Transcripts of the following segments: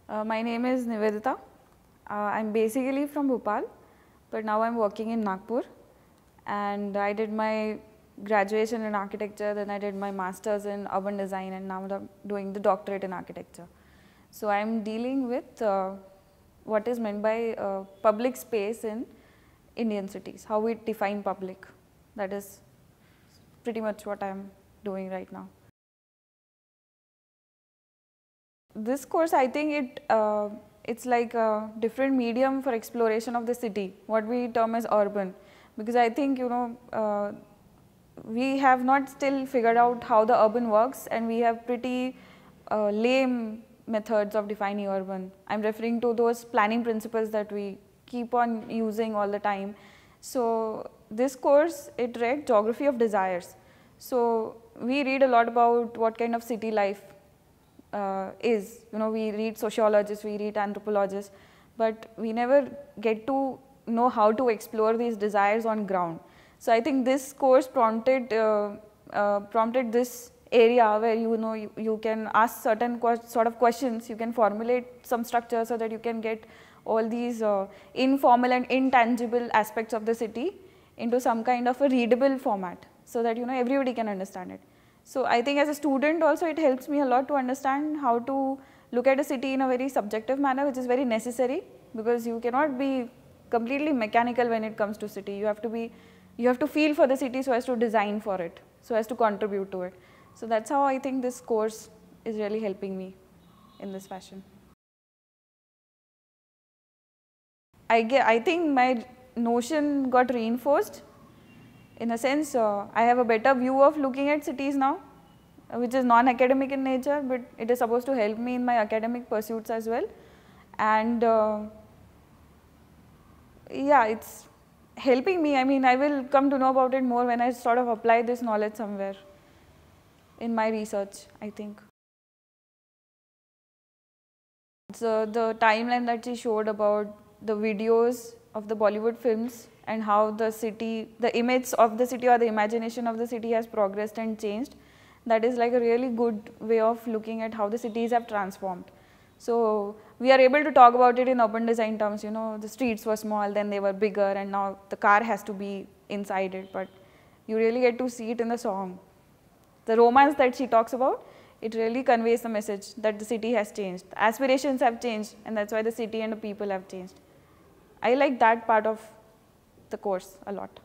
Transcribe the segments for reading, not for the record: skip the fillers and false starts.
My name is Nivedita. I'm basically from Bhopal, but now I'm working in Nagpur. And I did my graduation in architecture, then I did my master's in urban design, and now I'm doing the doctorate in architecture. So I'm dealing with what is meant by public space in Indian cities, how we define public. That is pretty much what I'm doing right now. This course, I think it's like a different medium for exploration of the city, what we term as urban, because I think we have not still figured out how the urban works, and we have pretty lame methods of defining urban. I'm referring to those planning principles that we keep on using all the time. So this course, it read Geography of Desires. So we read a lot about what kind of city life is. We read sociologists, we read anthropologists, but we never get to know how to explore these desires on ground. So I think this course prompted this area where you can ask certain sort of questions, you can formulate some structure so that you can get all these informal and intangible aspects of the city into some kind of a readable format, so that everybody can understand it. So I think as a student also it helps me a lot to understand how to look at a city in a very subjective manner, which is very necessary, because you cannot be completely mechanical when it comes to city. You have to feel for the city so as to design for it, so as to contribute to it. So that's how I think this course is really helping me in this fashion. I think my notion got reinforced. In a sense, I have a better view of looking at cities now, which is non-academic in nature, but it is supposed to help me in my academic pursuits as well. And yeah, it's helping me. I mean, I will come to know about it more when I sort of apply this knowledge somewhere in my research, I think. So the timeline that she showed about the videos of the Bollywood films and how the city, the image of the city or the imagination of the city has progressed and changed, that is like a really good way of looking at how the cities have transformed. So we are able to talk about it in urban design terms, the streets were small, then they were bigger, and now the car has to be inside it, but you really get to see it in the song. The romance that she talks about, it really conveys the message that the city has changed, the aspirations have changed, and that's why the city and the people have changed. I like that part of the course a lot.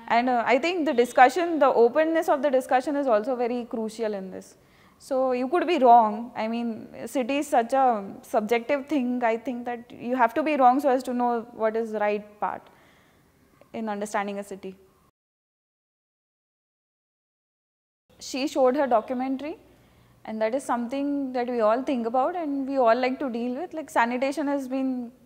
And I think the discussion, the openness of the discussion is also very crucial in this. So you could be wrong. I mean, city is such a subjective thing. I think that you have to be wrong so as to know what is the right part in understanding a city. She showed her documentary, and that is something that we all think about and we all like to deal with. Like sanitation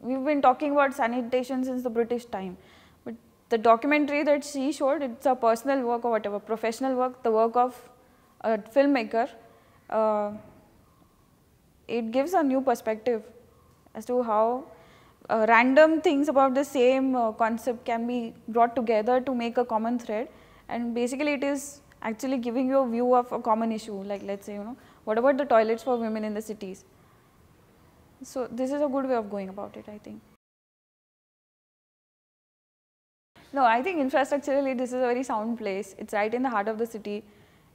we've been talking about sanitation since the British time. But the documentary that she showed, it's a personal work or whatever, professional work, the work of a filmmaker. It gives a new perspective as to how random things about the same concept can be brought together to make a common thread. And basically it is actually giving you a view of a common issue, like let's say, what about the toilets for women in the cities? So this is a good way of going about it, I think. No, I think infrastructurally this is a very sound place. It's right in the heart of the city.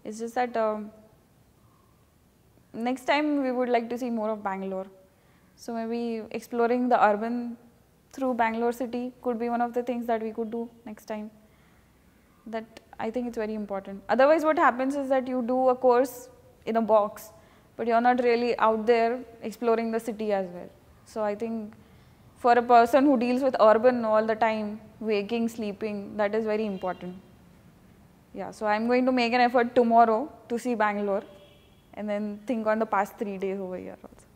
It's just that next time we would like to see more of Bangalore. So maybe exploring the urban through Bangalore city could be one of the things that we could do next time. That I think it's very important. Otherwise what happens is that you do a course in a box, but you're not really out there exploring the city as well. So I think for a person who deals with urban all the time, waking, sleeping, that is very important. Yeah, so I'm going to make an effort tomorrow to see Bangalore and then think on the past 3 days over here also.